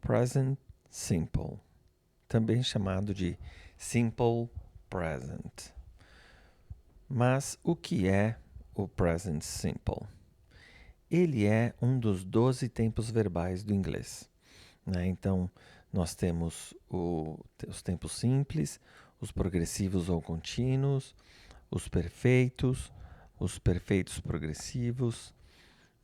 Present Simple, também chamado de Simple Present. Mas o que é o Present Simple? Ele é um dos 12 tempos verbais do inglês, né? Então, nós temos os tempos simples, os progressivos ou contínuos, os perfeitos progressivos.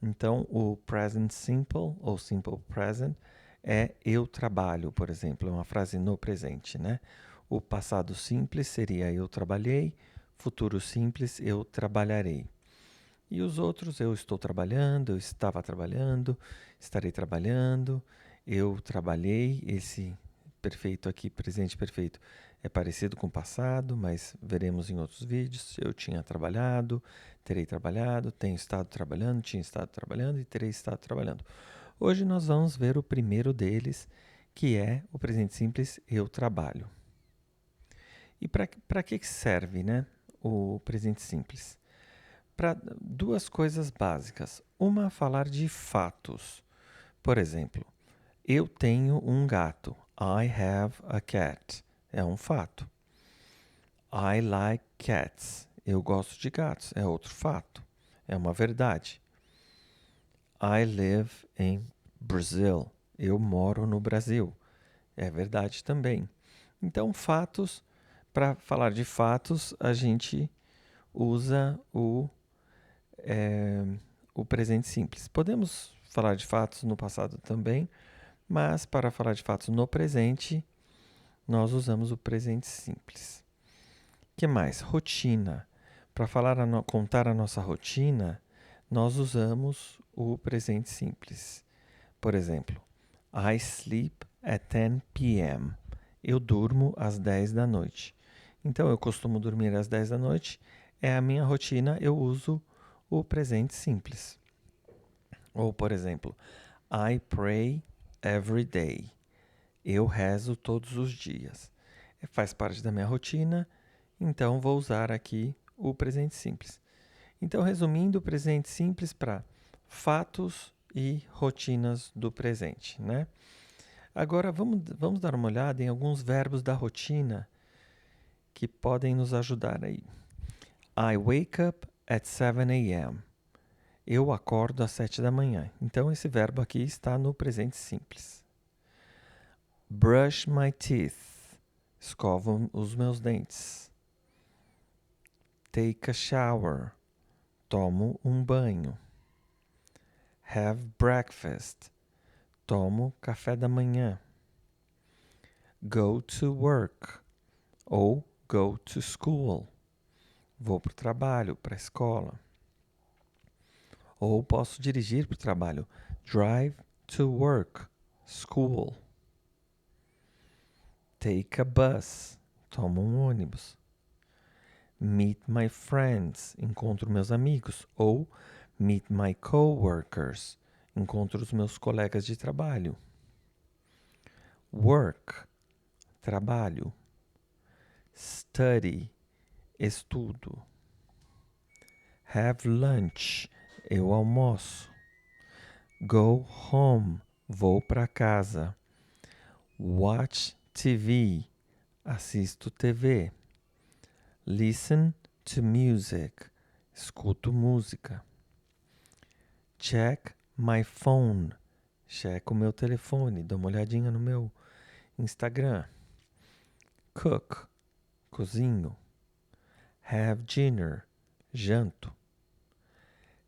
Então, o present simple ou simple present é eu trabalho, por exemplo, é uma frase no presente, né? O passado simples seria eu trabalhei, futuro simples eu trabalharei. E os outros, eu estou trabalhando, eu estava trabalhando, estarei trabalhando, eu trabalhei. Esse perfeito aqui, presente perfeito, é parecido com o passado, mas veremos em outros vídeos. Eu tinha trabalhado, terei trabalhado, tenho estado trabalhando, tinha estado trabalhando e terei estado trabalhando. Hoje nós vamos ver o primeiro deles, que é o presente simples, eu trabalho. E para que serve, né, o presente simples? Para duas coisas básicas. Uma, falar de fatos. Por exemplo, eu tenho um gato. I have a cat. É um fato. I like cats. Eu gosto de gatos. É outro fato. É uma verdade. I live in Brazil. Eu moro no Brasil. É verdade também. Então, fatos, para falar de fatos, a gente usa o presente simples. Podemos falar de fatos no passado também, mas para falar de fatos no presente, nós usamos o presente simples. O que mais? Rotina. Para contar a nossa rotina, nós usamos o presente simples. Por exemplo, I sleep at 10 p.m. Eu durmo às 10 da noite. Então, eu costumo dormir às 10 da noite. É a minha rotina, eu uso o presente simples. Ou, por exemplo, I pray every day. Eu rezo todos os dias. Faz parte da minha rotina, então vou usar aqui o presente simples. Então, resumindo, o presente simples para fatos e rotinas do presente, né? Agora, vamos dar uma olhada em alguns verbos da rotina que podem nos ajudar aí. I wake up at 7 a.m. Eu acordo às 7 da manhã. Então, esse verbo aqui está no presente simples. Brush my teeth. Escovo os meus dentes. Take a shower. Tomo um banho. Have breakfast. Tomo café da manhã. Go to work. Ou go to school. Vou para o trabalho, para a escola. Ou posso dirigir para o trabalho. Drive to work, school. Take a bus. Tomo um ônibus. Meet my friends. Encontro meus amigos. Ou meet my coworkers. Encontro os meus colegas de trabalho. Work. Trabalho. Study. Estudo. Have lunch. Eu almoço. Go home. Vou para casa. Watch TV. Assisto TV. Listen to music. Escuto música. Check my phone. Checo o meu telefone. Dou uma olhadinha no meu Instagram. Cook. Cozinho. Have dinner. Janto.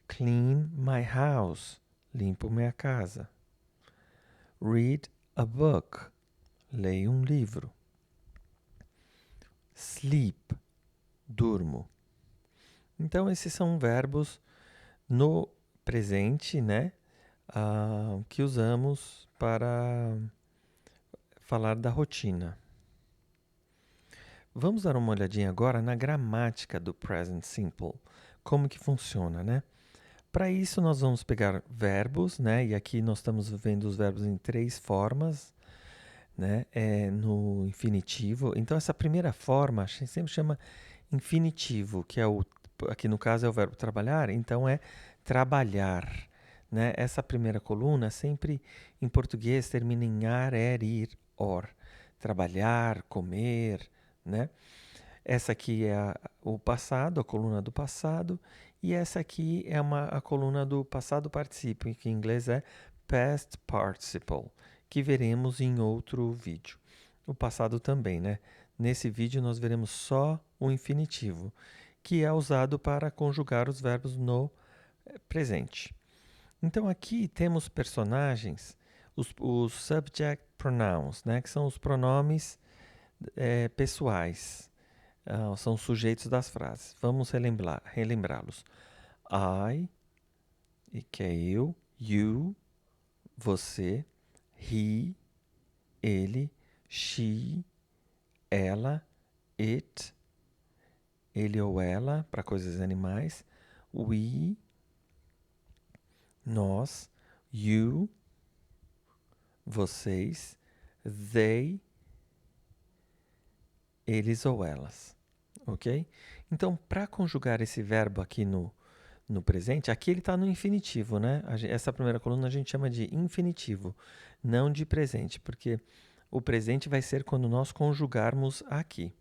Clean my house. Limpo minha casa. Read a book. Leio um livro. Sleep. Durmo. Então, esses são verbos no presente, né? Que usamos para falar da rotina. Vamos dar uma olhadinha agora na gramática do present simple. Como que funciona, né? Para isso, nós vamos pegar verbos, né? E aqui nós estamos vendo os verbos em 3 formas, né? No infinitivo. Então, essa primeira forma, a gente sempre chama infinitivo, que é aqui no caso é o verbo trabalhar, então é trabalhar, né? Essa primeira coluna sempre em português termina em ar, ir, or. Trabalhar, comer, né? Essa aqui é o passado, a coluna do passado, e essa aqui é a coluna do passado particípio, que em inglês é past participle, que veremos em outro vídeo. O passado também, né? Nesse vídeo nós veremos só o infinitivo, que é usado para conjugar os verbos no presente. Então aqui temos personagens, os subject pronouns, né? Que são os pronomes pessoais. São sujeitos das frases. Vamos relembrá-los. I, que é eu, you, você, he, ele, she, ela, it, ele ou ela, para coisas animais, we, nós, you, vocês, they, eles ou elas. Ok? Então, para conjugar esse verbo aqui no presente, aqui ele está no infinitivo, né? Essa primeira coluna a gente chama de infinitivo, não de presente, porque o presente vai ser quando nós conjugarmos aqui.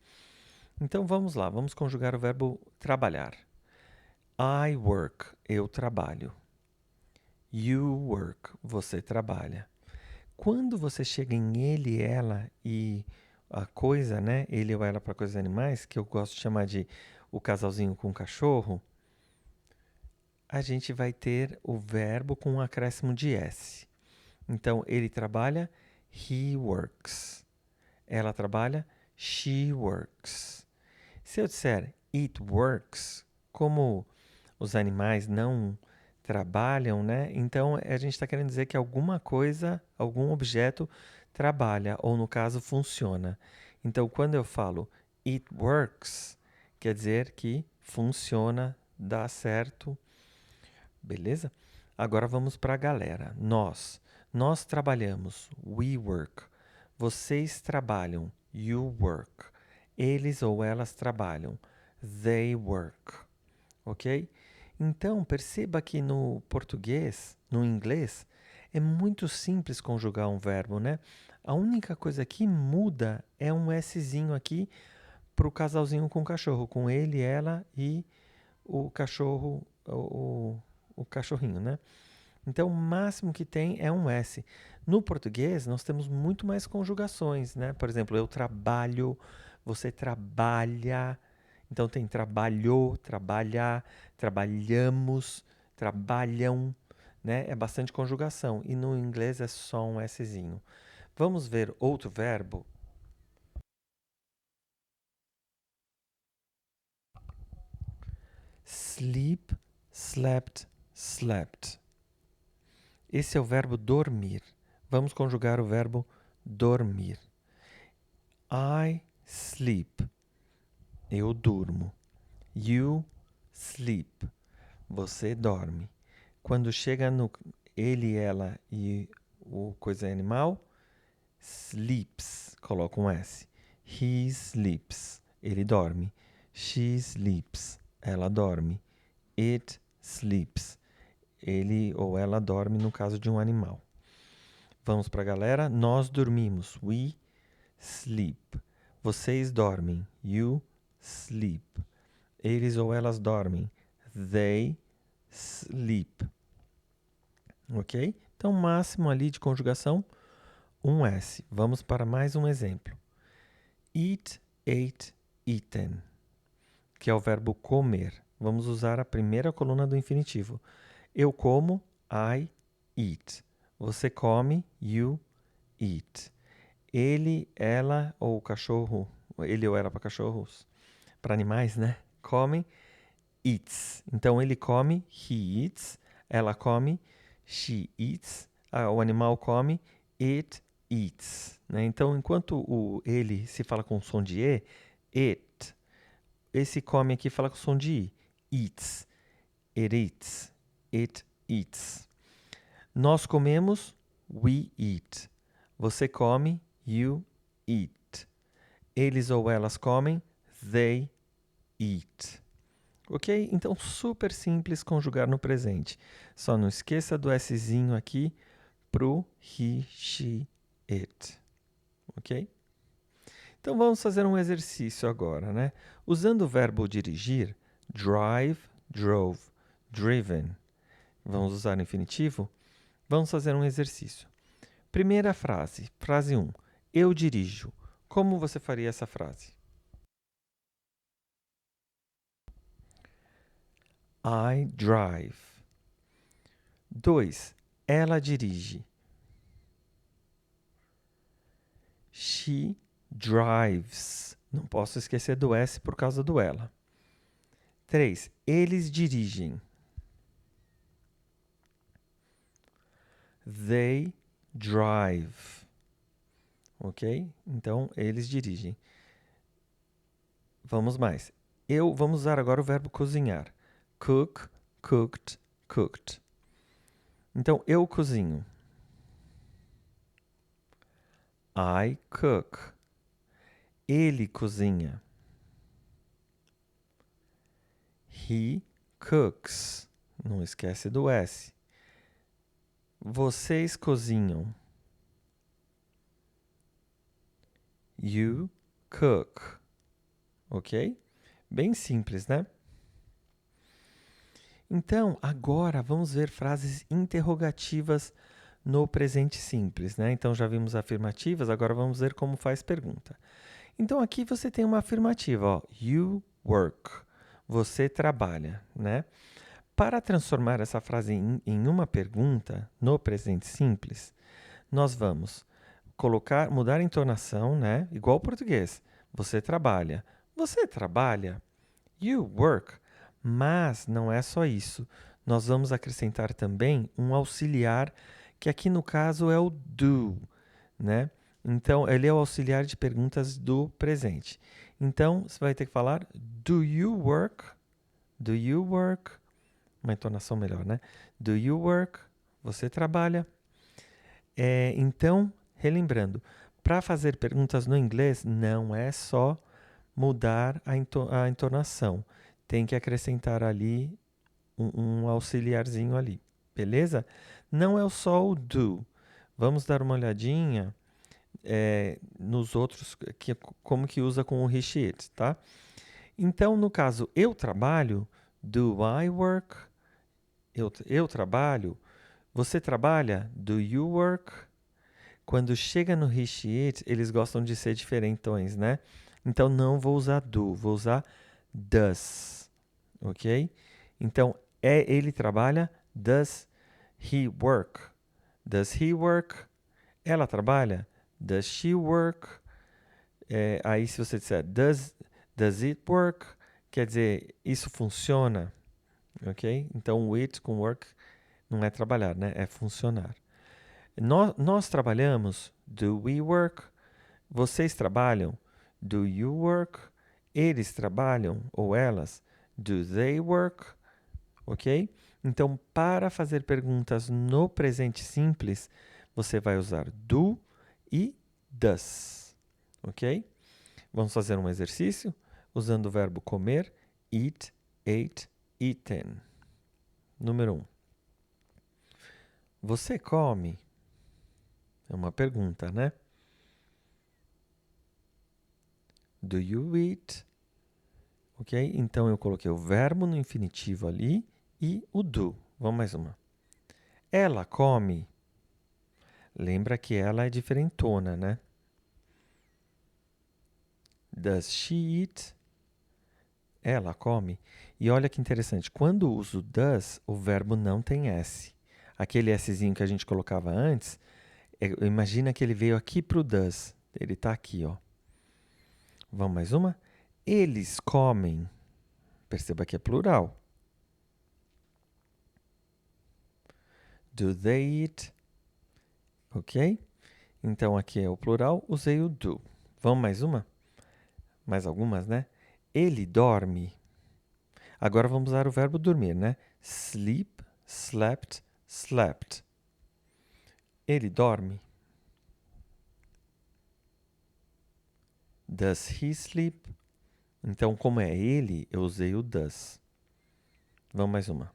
Então vamos lá, vamos conjugar o verbo trabalhar. I work, eu trabalho. You work, você trabalha. Quando você chega em ele, ela e a coisa, né? Ele ou ela para coisas animais, que eu gosto de chamar de o casalzinho com o cachorro, a gente vai ter o verbo com um acréscimo de S. Então, ele trabalha, he works. Ela trabalha, she works. Se eu disser it works, como os animais não trabalham, né? Então, a gente está querendo dizer que alguma coisa, algum objeto trabalha, ou no caso, funciona. Então, quando eu falo it works, quer dizer que funciona, dá certo. Beleza? Agora vamos para a galera. Nós trabalhamos. We work. Vocês trabalham. You work. Eles ou elas trabalham. They work. Ok? Então, perceba que no português, no inglês, é muito simples conjugar um verbo, né? A única coisa que muda é um Szinho aqui para o casalzinho com o cachorro, com ele, ela e o cachorro, o cachorrinho, né? Então, o máximo que tem é um S. No português, nós temos muito mais conjugações, né? Por exemplo, eu trabalho, você trabalha. Então, tem trabalhou, trabalhar, trabalhamos, trabalham, né? É bastante conjugação. E no inglês é só um Szinho. Vamos ver outro verbo. Sleep, slept, slept. Esse é o verbo dormir. Vamos conjugar o verbo dormir. I sleep. Eu durmo. You sleep. Você dorme. Quando chega no ele, ela e o coisa animal, sleeps. Coloca um S. He sleeps. Ele dorme. She sleeps. Ela dorme. It sleeps. Ele ou ela dorme no caso de um animal. Vamos para a galera. Nós dormimos. We sleep. Vocês dormem. You sleep. Eles ou elas dormem. They sleep. Ok? Então, máximo ali de conjugação, um S. Vamos para mais um exemplo. Eat, ate, eaten, que é o verbo comer. Vamos usar a primeira coluna do infinitivo. Eu como, I eat. Você come, you eat. Ele, ela ou o cachorro, ele ou ela para cachorros, para animais, né? Comem, eats. Então ele come, he eats. Ela come, she eats. O animal come, it eats. Né? Então, enquanto o ele se fala com som de E, it. Esse come aqui fala com som de I, eats. It eats. It eats. Nós comemos, we eat. Você come, you eat. Eles ou elas comem, they eat. Ok? Então, super simples conjugar no presente. Só não esqueça do Szinho aqui pro he, she, it. Ok? Então, vamos fazer um exercício agora, né? Usando o verbo dirigir, drive, drove, driven. Vamos usar o infinitivo? Vamos fazer um exercício. Primeira frase, frase 1. Eu dirijo. Como você faria essa frase? I drive. 2. Ela dirige. She drives. Não posso esquecer do S por causa do ela. 3. Eles dirigem. They drive. Ok? Então, eles dirigem. Vamos mais. Vamos usar agora o verbo cozinhar. Cook, cooked, cooked. Então, eu cozinho. I cook. Ele cozinha. He cooks. Não esquece do S. Vocês cozinham. You cook. Ok? Bem simples, né? Então, agora vamos ver frases interrogativas no presente simples, né? Então, já vimos afirmativas, agora vamos ver como faz pergunta. Então, aqui você tem uma afirmativa, ó. You work. Você trabalha, né? Para transformar essa frase em uma pergunta no presente simples, nós vamos mudar a entonação, né? Igual ao português. Você trabalha. Você trabalha. You work. Mas não é só isso. Nós vamos acrescentar também um auxiliar, que aqui no caso é o do, né? Então, ele é o auxiliar de perguntas do presente. Então, você vai ter que falar do you work? Do you work? Uma entonação melhor, né? Do you work? Você trabalha? Então, relembrando, para fazer perguntas no inglês, não é só mudar a entonação. Tem que acrescentar ali um auxiliarzinho ali, beleza? Não é só o do. Vamos dar uma olhadinha nos outros, como que usa com o he, she, it, tá? Então, no caso, eu trabalho, do I work? Eu trabalho. Você trabalha? Do you work? Quando chega no he, she, it, eles gostam de ser diferentões, né? Então, não vou usar do, vou usar does, ok? Então, ele trabalha, does he work? Does he work? Ela trabalha, does she work? Aí, se você disser, does it work? Quer dizer, isso funciona, ok? Então, o it com work não é trabalhar, né? É funcionar. Nós trabalhamos, do we work? Vocês trabalham, do you work? Eles trabalham, ou elas, do they work? Ok? Então, para fazer perguntas no presente simples, você vai usar do e does. Ok? Vamos fazer um exercício usando o verbo comer, eat, ate, eaten. Número 1. Você come? É uma pergunta, né? Do you eat? Ok? Então eu coloquei o verbo no infinitivo ali e o do. Vamos mais uma. Ela come? Lembra que ela é diferentona, né? Does she eat? Ela come. E olha que interessante, quando uso does, o verbo não tem S. Aquele Szinho que a gente colocava antes, imagina que ele veio aqui para o does. Ele está aqui, ó. Vamos mais uma? Eles comem. Perceba que é plural. Do they eat? Ok? Então aqui é o plural, usei o do. Vamos mais uma? Mais algumas, né? Ele dorme. Agora vamos usar o verbo dormir, né? Sleep, slept, slept. Ele dorme. Does he sleep? Então, como é ele, eu usei o does. Vamos mais uma.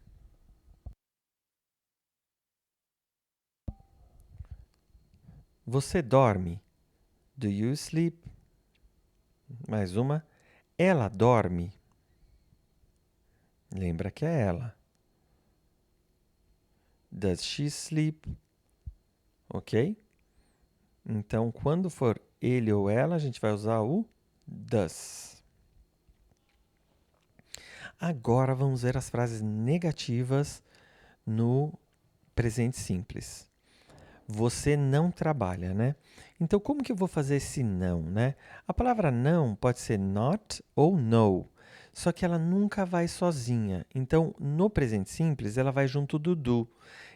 Você dorme? Do you sleep? Mais uma. Ela dorme? Lembra que é ela. Does she sleep? Ok? Então, quando for ele ou ela, a gente vai usar o does. Agora vamos ver as frases negativas no presente simples. Você não trabalha, né? Então, como que eu vou fazer esse não, né? A palavra não pode ser not ou no, só que ela nunca vai sozinha. Então, no presente simples, ela vai junto do do.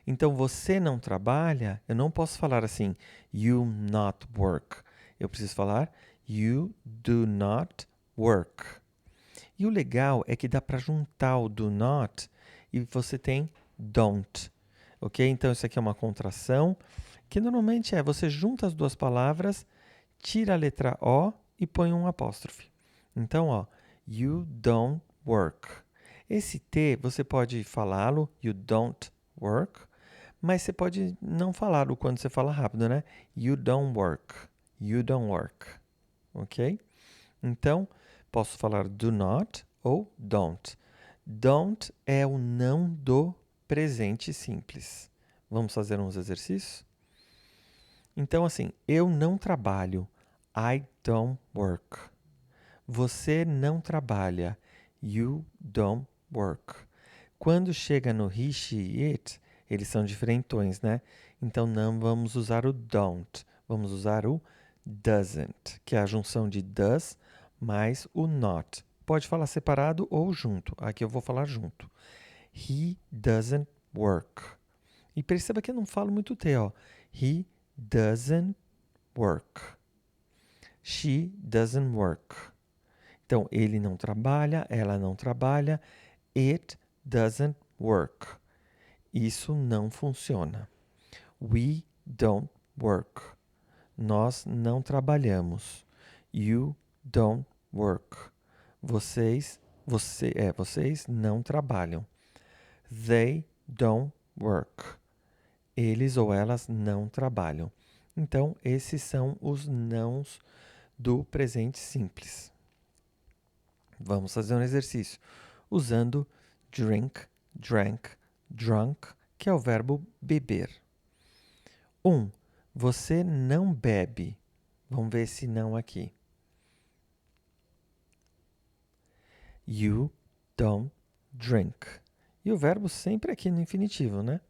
Então, você não trabalha, eu não posso falar assim, you not work. Eu preciso falar, you do not work. E o legal é que dá para juntar o do not e você tem don't. Ok? Então, isso aqui é uma contração que normalmente é você junta as duas palavras, tira a letra O e põe um apóstrofe. Então, ó, you don't work. Esse T você pode falá-lo, you don't work, mas você pode não falá-lo quando você fala rápido, né? You don't work. You don't work. Ok? Então, posso falar do not ou don't. Don't é o não do presente simples. Vamos fazer uns exercícios? Então, assim, eu não trabalho. I don't work. Você não trabalha. You don't work. Quando chega no he, she, it, eles são diferentões, né? Então não vamos usar o don't. Vamos usar o doesn't, que é a junção de does mais o not. Pode falar separado ou junto. Aqui eu vou falar junto. He doesn't work. E perceba que eu não falo muito T, ó. He doesn't work. She doesn't work. Então, ele não trabalha, ela não trabalha. It doesn't work. Isso não funciona. We don't work. Nós não trabalhamos. You don't work. Vocês não trabalham. They don't work. Eles ou elas não trabalham. Então, esses são os nãos do presente simples. Vamos fazer um exercício usando drink, drank, drunk, que é o verbo beber. 1. Você não bebe. Vamos ver esse não aqui. You don't drink. E o verbo sempre aqui no infinitivo, né?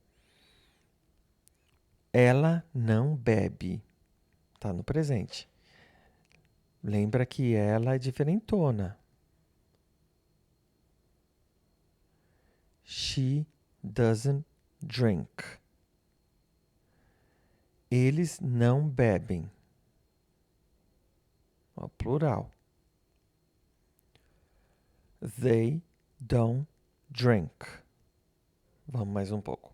Ela não bebe. Está no presente. Lembra que ela é diferentona. She doesn't drink. Eles não bebem. Ó, plural. They don't drink. Vamos mais um pouco.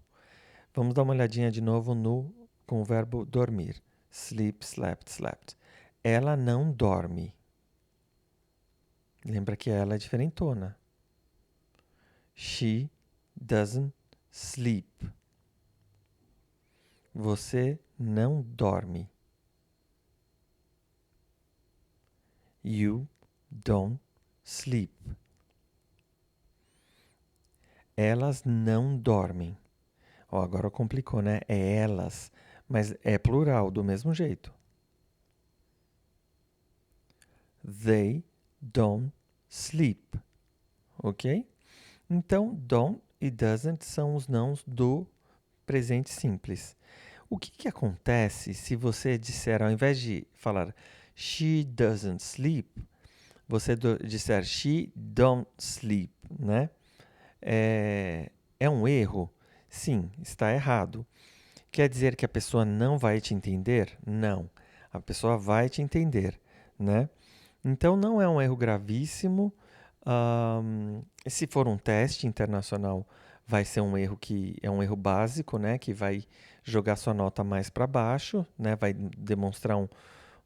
Vamos dar uma olhadinha de novo com o verbo dormir. Sleep, slept, slept. Ela não dorme. Lembra que ela é diferentona. She doesn't sleep. Você não dorme. You don't sleep. Elas não dormem. Ó, agora complicou, né? É elas, mas é plural do mesmo jeito. They don't sleep. Ok? Então, don't e doesn't são os nãos do presente simples. O que acontece se você disser, ao invés de falar she doesn't sleep, você disser she don't sleep, né? É um erro? Sim, está errado. Quer dizer que a pessoa não vai te entender? Não. A pessoa vai te entender, né? Então, não é um erro gravíssimo. Se for um teste internacional, vai ser um erro que é um erro básico, né? Que vai jogar sua nota mais para baixo, né? Vai demonstrar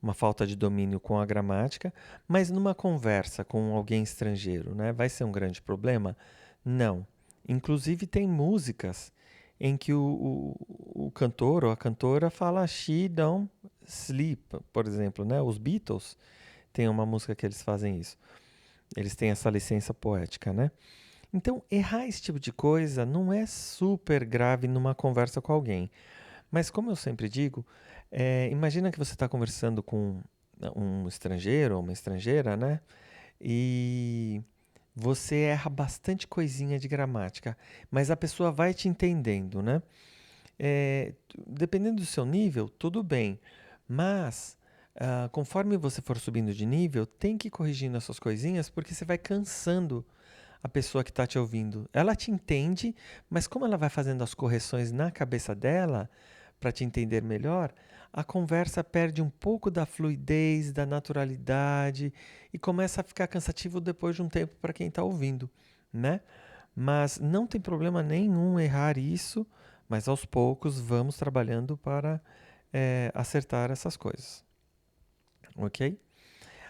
uma falta de domínio com a gramática. Mas numa conversa com alguém estrangeiro, né? Vai ser um grande problema? Não. Inclusive tem músicas em que o cantor ou a cantora fala she don't sleep, por exemplo, né? Os Beatles têm uma música que eles fazem isso. Eles têm essa licença poética, né? Então, errar esse tipo de coisa não é super grave numa conversa com alguém. Mas como eu sempre digo, imagina que você está conversando com um estrangeiro ou uma estrangeira, né? E você erra bastante coisinha de gramática, mas a pessoa vai te entendendo, né? Dependendo do seu nível, tudo bem. Mas, conforme você for subindo de nível, tem que ir corrigindo essas coisinhas, porque você vai cansando a pessoa que está te ouvindo. Ela te entende, mas como ela vai fazendo as correções na cabeça dela, para te entender melhor, a conversa perde um pouco da fluidez, da naturalidade e começa a ficar cansativo depois de um tempo para quem está ouvindo, né? Mas não tem problema nenhum errar isso, mas aos poucos vamos trabalhando para acertar essas coisas, ok?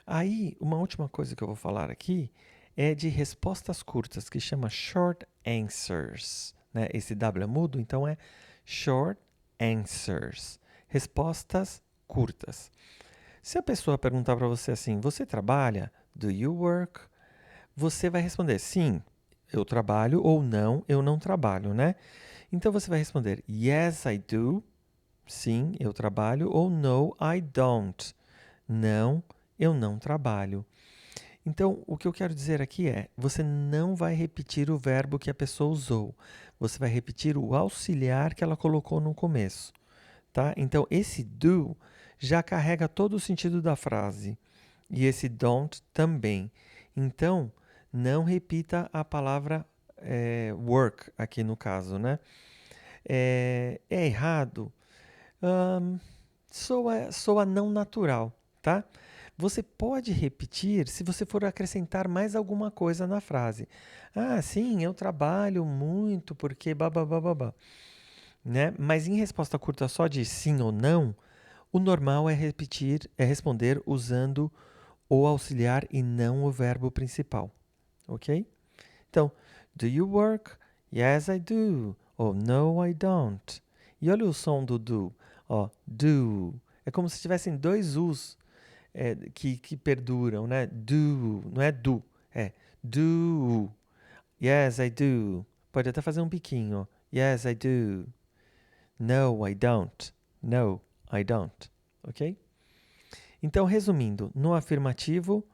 Aí, uma última coisa que eu vou falar aqui é de respostas curtas, que chama short answers, né? Esse W é mudo, então é short answers, respostas curtas. Se a pessoa perguntar para você assim, você trabalha? Do you work? Você vai responder sim, eu trabalho, ou não, eu não trabalho, né? Então você vai responder yes, I do, sim, eu trabalho, ou no, I don't, não, eu não trabalho. Então, o que eu quero dizer aqui é, você não vai repetir o verbo que a pessoa usou, você vai repetir o auxiliar que ela colocou no começo, tá? Então, esse do já carrega todo o sentido da frase e esse don't também. Então, não repita a palavra work aqui no caso, né? É errado? Ahn, soa não natural, tá? Você pode repetir se você for acrescentar mais alguma coisa na frase. Ah, sim, eu trabalho muito porque babá, né? Mas em resposta curta só de sim ou não, o normal é repetir, é responder usando o auxiliar e não o verbo principal, ok? Então, do you work? Yes, I do. Ou no, I don't. E olha o som do do. Ó, do. É como se tivessem dois U's que perduram, né? Do, não é do, é do. Yes, I do. Pode até fazer um biquinho. Ó. Yes, I do. No, I don't. No, I don't. Ok? Então, resumindo, no afirmativo,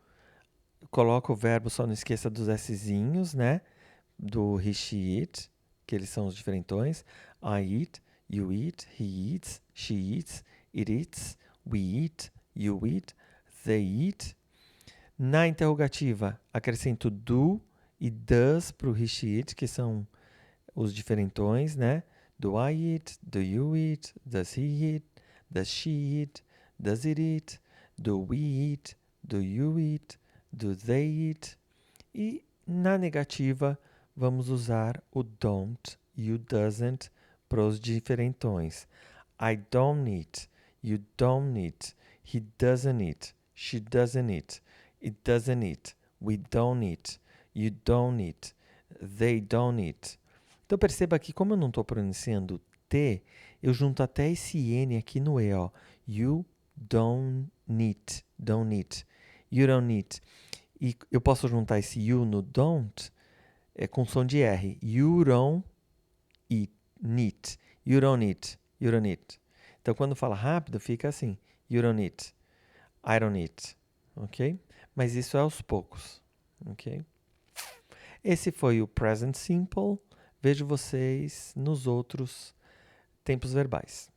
coloca o verbo, só não esqueça dos Szinhos, né? Do he, she, it, que eles são os diferentões. I eat, you eat, he eats, she eats, it eats, we eat, you eat, they eat. Na interrogativa, acrescento do e does para o he, she, it, que são os diferentões, né? Do I eat, do you eat, does he eat, does she eat, does it eat, do we eat, do you eat, do they eat. E na negativa, vamos usar o don't e o doesn't para os diferentões. I don't eat, you don't eat, he doesn't eat, she doesn't eat, it doesn't eat, we don't eat, you don't eat, they don't eat. Então perceba que como eu não estou pronunciando T, eu junto até esse N aqui no E, ó. You don't eat, you don't eat. E eu posso juntar esse you no don't com som de R. You don't eat, neat. You don't eat, you don't eat. Então quando fala rápido fica assim. You don't eat, I don't eat. Ok? Mas isso é aos poucos. Ok? Esse foi o Present Simple. Vejo vocês nos outros tempos verbais.